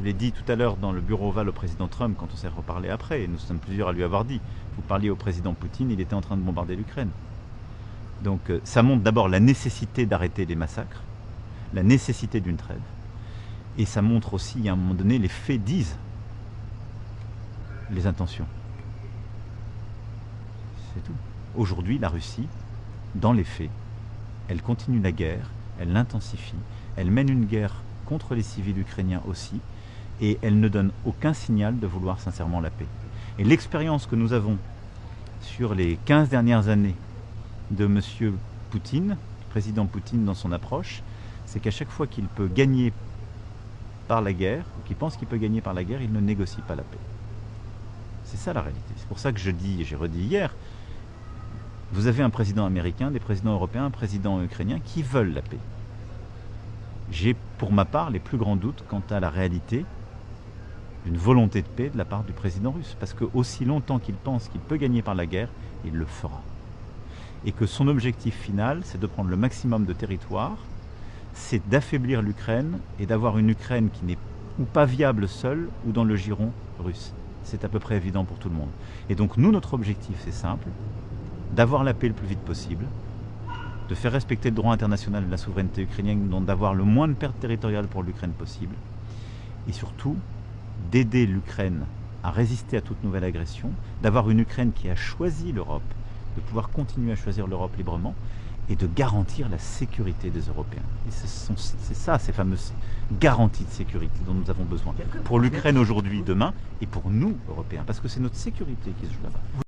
l'ai dit tout à l'heure dans le bureau ovale au président Trump quand on s'est reparlé après, et nous sommes plusieurs à lui avoir dit, vous parliez au président Poutine, il était en train de bombarder l'Ukraine. Donc ça montre d'abord la nécessité d'arrêter les massacres, la nécessité d'une trêve, et ça montre aussi, à un moment donné, les faits disent les intentions. C'est tout. Aujourd'hui, la Russie, dans les faits, elle continue la guerre, elle l'intensifie, elle mène une guerre contre les civils ukrainiens aussi, et elle ne donne aucun signal de vouloir sincèrement la paix. Et l'expérience que nous avons sur les 15 dernières années de M. Poutine, président Poutine dans son approche, c'est qu'à chaque fois qu'il peut gagner par la guerre, ou qu'il pense qu'il peut gagner par la guerre, il ne négocie pas la paix. C'est ça la réalité. C'est pour ça que je dis, et j'ai redit hier, vous avez un président américain, des présidents européens, un président ukrainien qui veulent la paix. J'ai pour ma part les plus grands doutes quant à la réalité d'une volonté de paix de la part du président russe. Parce que aussi longtemps qu'il pense qu'il peut gagner par la guerre, il le fera. Et que son objectif final, c'est de prendre le maximum de territoire, c'est d'affaiblir l'Ukraine et d'avoir une Ukraine qui n'est ou pas viable seule ou dans le giron russe. C'est à peu près évident pour tout le monde. Et donc nous, notre objectif, c'est simple, d'avoir la paix le plus vite possible, de faire respecter le droit international de la souveraineté ukrainienne, donc d'avoir le moins de pertes territoriales pour l'Ukraine possible, et surtout d'aider l'Ukraine à résister à toute nouvelle agression, d'avoir une Ukraine qui a choisi l'Europe, de pouvoir continuer à choisir l'Europe librement, et de garantir la sécurité des Européens. Et c'est ça, ces fameuses garanties de sécurité dont nous avons besoin, pour l'Ukraine aujourd'hui, demain, et pour nous, Européens, parce que c'est notre sécurité qui se joue là-bas.